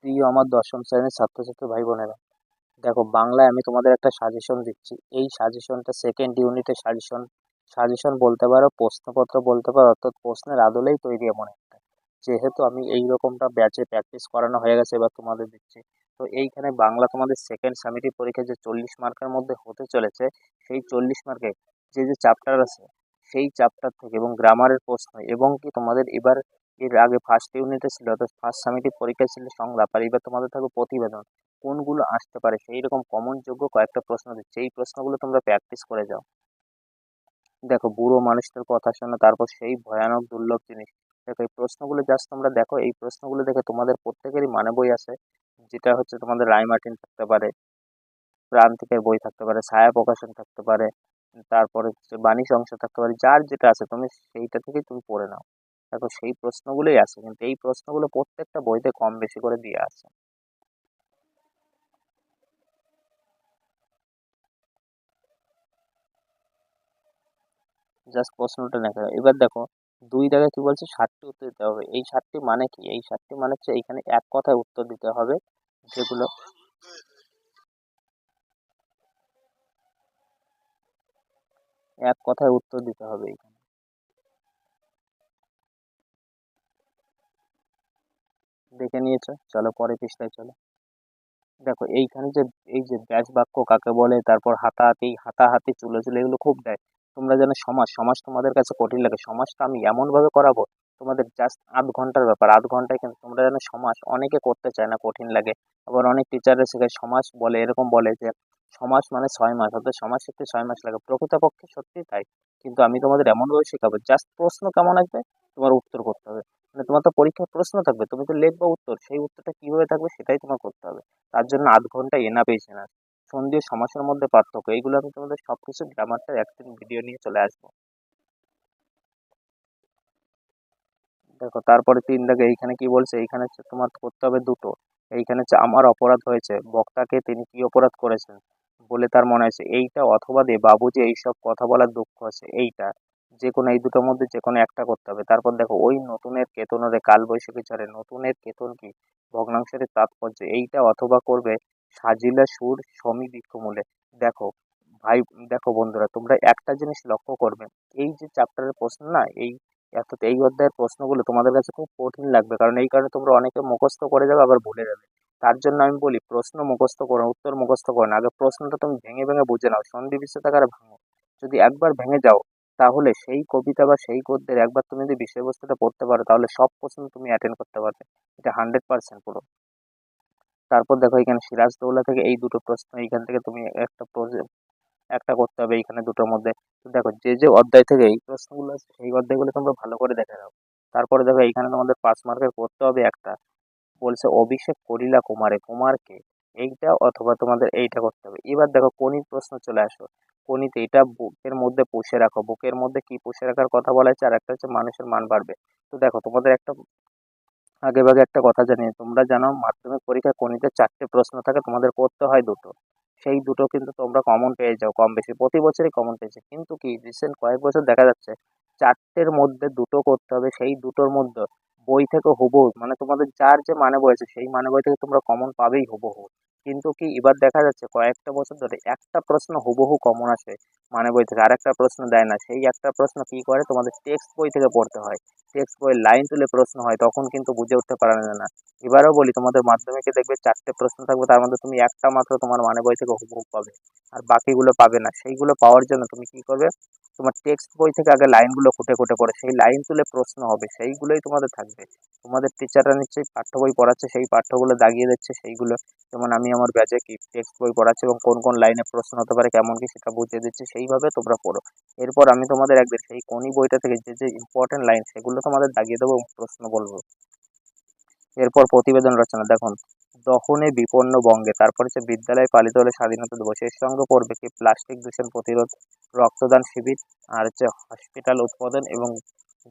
প্রিয় আমার দশম শ্রেণীর ছাত্রছাত্রী ভাই বোনেরা, দেখো বাংলায় আমি তোমাদের একটা সাজেশন দিচ্ছি। এই সাজেশনটা সেকেন্ড ইউনিটের সাজেশন। সাজেশন বলতে পারো, প্রশ্নপত্র বলতে পারো, অর্থাৎ প্রশ্নের আদলেই তৈরি এমন একটা। যেহেতু আমি এই রকমটা ব্যাচে প্র্যাকটিস করানো হয়ে গেছে, এবার তোমাদের দিচ্ছি। তো এইখানে বাংলা তোমাদের সেকেন্ড সামেটিভ পরীক্ষা যে 40 মার্কের মধ্যে হতে চলেছে, সেই 40 মার্কে যে চ্যাপ্টার আছে সেই চ্যাপ্টার থেকে এবং গ্রামারের প্রশ্ন, এবং কি তোমাদের এবার এর আগে ফার্স্ট ইউনিটে ছিল, অর্থাৎ ফার্স্ট সামেটিভ পরীক্ষা ছিল সংলাপ, আর এবার তোমাদের থাকবে প্রতিবেদন। কোনগুলো আসতে পারে সেই রকম কমন যোগ্য কয়েকটা প্রশ্ন দিচ্ছে, এই প্রশ্নগুলো তোমরা প্র্যাকটিস করে যাও। দেখো, বুড়ো মানুষদের কথা শোনো, তারপর সেই ভয়ানক দুর্লভ জিনিস। দেখো এই প্রশ্নগুলো জাস্ট তোমরা দেখো, এই প্রশ্নগুলো দেখে তোমাদের প্রত্যেকেরই মানে বই আছে। যেটা হচ্ছে তোমাদের রায় মার্টিন থাকতে পারে, প্রান্তিকের বই থাকতে পারে, ছায়া প্রকাশন থাকতে পারে, তারপরে হচ্ছে বাণী সংস্থা থাকতে পারে, যার যেটা আছে তুমি সেইটা থেকেই তুমি পড়ে নাও। দেখো সেই প্রশ্নগুলোই আছে, কিন্তু এই প্রশ্নগুলো প্রত্যেকটা বইতে কম বেশি করে দিয়ে আছে। জাস্ট প্রশ্নটা দেখা যায়। এবার দেখো, 2 দাগে কি বলছে, 60টি উত্তর দিতে হবে। এই 60টি মানে কি? এই 60টি মানে হচ্ছে এইখানে এক কথায় উত্তর দিতে হবে, যেগুলো এক কথায় উত্তর দিতে হবে এইখানে। দেখে নিয়েছো, চলো পরের পৃষ্ঠায় চলো। দেখো এইখানে যে এই যে ব্যাস বাক্য কাকে বলে, তারপর হাতাহাতি, হাতাহাতি, চুলো চুলো, এগুলো খুব দেয়। তোমরা জানো সমাজ, সমাজ তোমাদের কাছে কঠিন লাগে। সমাজটা আমি এমন ভাবে করাবো, তোমাদের জাস্ট আধ ঘন্টার ব্যাপার, আধ ঘন্টায় কিন্তু তোমরা জানো সমাজ অনেকে করতে চায় না, কঠিন লাগে। আবার অনেক টিচাররা শেখায় সমাজ বলে, এরকম বলে যে সমাজ মানে 6 মাস, অর্থাৎ সমাজ শিখতে 6 মাস লাগে। প্রকৃতপক্ষে সত্যি তাই, কিন্তু আমি তোমাদের এমন ভাবে শেখাবো, জাস্ট প্রশ্ন কেমন আসবে তোমার উত্তর করতে হবে। মানে তোমার তো পরীক্ষার প্রশ্ন থাকবে, তুমি তো লিখবে উত্তর, সেই উত্তরটা কিভাবে থাকবে সেটাই তোমার করতে হবে। তার জন্য আধ ঘন্টা এনাফ এই না। সন্ধি ও সমাসের মধ্যে পার্থক্য, এইগুলো আমি তোমাদের সবকিছু গ্রামারটা একদিন ভিডিও নিয়ে চলে আসবো। দেখো তারপরে 3 দাগে এইখানে কি বলছে, এইখানে হচ্ছে তোমার করতে হবে দুটো। এইখানে হচ্ছে আমার অপরাধ হয়েছে, বক্তাকে তিনি কি অপরাধ করেছেন বলে তার মনে হয়েছে, এইটা অথবা দে বাবু যে এইসব কথা বলার দুঃখ আছে, এইটা। যে কোনো এই দুটোর মধ্যে যে কোনো একটা করতে হবে। তারপর দেখো, ওই নতুনের কেতন রে কাল বৈশাখী ঝড়ে, নতুনের কেতন কি, ভগ্নাংশের তাৎপর্য, এইটা অথবা করবে সাজিলা সুর সমী বৃক্ষমূলে। দেখো ভাই, দেখো বন্ধুরা, তোমরা একটা জিনিস লক্ষ্য করবে, এই যে চ্যাপ্টারের প্রশ্ন না, এই অধ্যায়ের প্রশ্নগুলো তোমাদের কাছে খুব কঠিন লাগবে, কারণ এই কারণে তোমরা অনেকে মুখস্থ করে যাবে, আবার ভুলে যাবে। তার জন্য আমি বলি, প্রশ্ন মুখস্থ করো, উত্তর মুখস্থ করো না, আগে প্রশ্নটা তুমি ভেঙে ভেঙে বুঝে নাও, সন্ধি বিচ্ছেদ আকারে ভাঙো। যদি একবার ভেঙে যাও, তাহলে সেই কবিতা বা সেই গদ্যের একবার তুমি যদি বিষয়বস্তুটা পড়তে পারো, তাহলে সব প্রশ্ন তুমি অ্যাটেন্ড করতে পারবে। এটা 100% পুরো। তারপর দেখো, এখানে সিরাজদৌল্লা থেকে এই দুটো প্রশ্ন, এইখান থেকে তুমি একটা করতে হবে এইখানে দুটোর মধ্যে। তো দেখো, যে যে অধ্যায় থেকে এই প্রশ্নগুলো আছে সেই অধ্যায়গুলো তোমরা ভালো করে দেখে নাও। তারপরে দেখো, এইখানে তোমাদের 5 মার্কের করতে হবে একটা, বলছে অভিষেক করিলা কুমারে, কুমারকে, এইটা অথবা তোমাদের এইটা করতে হবে। এবার দেখো কোনির প্রশ্ন চলে আসো। কোনিতে এটা বুকের মধ্যে পুষে রাখো, বুকের মধ্যে কি পুষে রাখার কথা বলা হয়েছে, আর একটা হচ্ছে মানুষের মান বাড়বে। তো দেখো তোমাদের একটা আগে ভাগে একটা কথা জানিয়ে, তোমরা জানো মাধ্যমিক পরীক্ষায় গণিতে 4টে প্রশ্ন থাকে, তোমাদের করতে হয় দুটো। সেই দুটো কিন্তু তোমরা কমন পেয়ে যাও, কম বেশি প্রতি বছরই কমন পেয়েছে, কিন্তু কি রিসেন্ট কয়েক বছর দেখা যাচ্ছে 4টের মধ্যে দুটো করতে হবে, সেই দুটোর মধ্যে বই থেকে হুবহু, মানে তোমাদের যার যে মানে বই আছে সেই মানে বই থেকে তোমরা কমন পাবেই হুবহু। কিন্তু কি এবার দেখা যাচ্ছে কয়েকটা বছর ধরে একটা প্রশ্ন হুবহু কমন আসে মানে বই থেকে, আর একটা প্রশ্ন দেয় না। সেই একটা প্রশ্ন কি করে, তোমাদের টেক্সট বই থেকে পড়তে হয়, টেক্সট বইয়ের লাইন তুলে প্রশ্ন হয়, তখন কিন্তু বুঝে উঠতে পারা যায় না। এবারেও বলি, তোমাদের মাধ্যমিকে দেখবে 4টে প্রশ্ন থাকবে, তার মধ্যে তুমি একটা মাত্র তোমার মানে বই থেকে হুবহু পাবে, আর বাকিগুলো পাবে না। সেইগুলো পাওয়ার জন্য তুমি কি করবে, তোমার টেক্সট বই থেকে আগে লাইনগুলো খুঁটে খুঁটে পড়ে সেই লাইন তুলে প্রশ্ন হবে, সেইগুলোই তোমাদের থাকবে। তোমাদের টিচাররা নিশ্চয়ই পাঠ্য বই পড়াচ্ছে, সেই পাঠ্যগুলো দাগিয়ে দিচ্ছে সেইগুলো। যেমন আমি আমার ব্যাচে কি টেক্সট বই পড়াচ্ছি, এবং কোন কোন লাইনে প্রশ্ন হতে পারে কেমন কি সেটা বুঝিয়ে দিচ্ছি, সেইভাবে তোমরা পড়ো। এরপর আমি তোমাদের একদিন সেই কোনি বইটা থেকে যে যে ইম্পর্টেন্ট লাইন সেগুলো তোমাদের দাগিয়ে দেবো এবং প্রশ্ন বলবো। এরপর প্রতিবেদন রচনা, দেখুন দহনে বিপন্ন বঙ্গে, তারপর হচ্ছে বিদ্যালয়ে পালিত হলে স্বাধীনতা দিবস, এর সঙ্গে পড়বে কি প্লাস্টিক দূষণ প্রতিরোধ, রক্তদান শিবির, আর হচ্ছে হসপিটাল উদ্বোধন এবং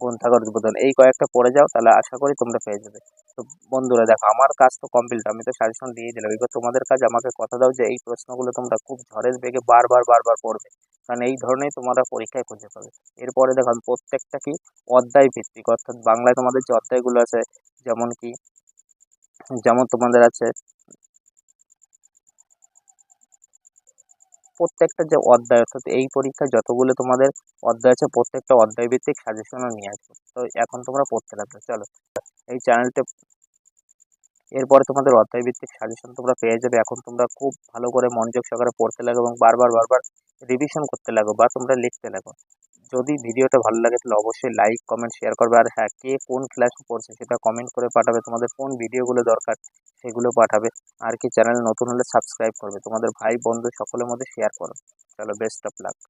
গ্রন্থাগার উদ্বোধন। এই কয়েকটা পড়ে যাও, তাহলে আশা করি তোমরা পেয়ে যাবে। তো বন্ধুরা দেখো, আমার কাজ তো কমপ্লিট, আমি তো সাজেশন দিয়ে দিলাম, এবার তোমাদের কাজ আমাকে কথা দাও যে এই প্রশ্নগুলো তোমরা খুব ঝড়ের বেগে বারবার বারবার পড়বে, কারণ এই ধরনের তোমরা পরীক্ষায় খুঁজে পাবে। এরপরে দেখো, আমি প্রত্যেকটা কি অধ্যায় ভিত্তিক, অর্থাৎ বাংলায় তোমাদের যে অধ্যায়গুলো আছে, যেমন কি যেমন তোমাদের আছে প্রত্যেকটা যে অধ্যায়, অর্থাৎ এই পরীক্ষায় যতগুলো তোমাদের অধ্যায় আছে প্রত্যেকটা অধ্যায় ভিত্তিক সাজেশনও নিয়ে আসবে। তো এখন তোমরা পড়তে লাগবে। চলো এই চ্যানেলটা, এরপরে তোমাদের অধ্যায় ভিত্তিক সাজেশন তোমরা পেয়ে যাবে। এখন তোমরা খুব ভালো করে মনোযোগ সহকারে পড়তে লাগো এবং বারবার বারবার রিভিশন করতে লাগো বা তোমরা লিখতে লাগো। যদি ভিডিওটা ভালো লাগে তাহলে অবশ্যই লাইক কমেন্ট শেয়ার করবে। আর হ্যাঁ, কে কোন ক্লাসে পড়ছে সেটা কমেন্ট করে পাঠাবে। তোমাদের কোন ভিডিওগুলো দরকার সেগুলো পাঠাবে। আর কি চ্যানেল নতুন হলে সাবস্ক্রাইব করবে। তোমাদের ভাই বন্ধু সকলের মধ্যে শেয়ার করো। চলো, বেস্ট অফ লাক।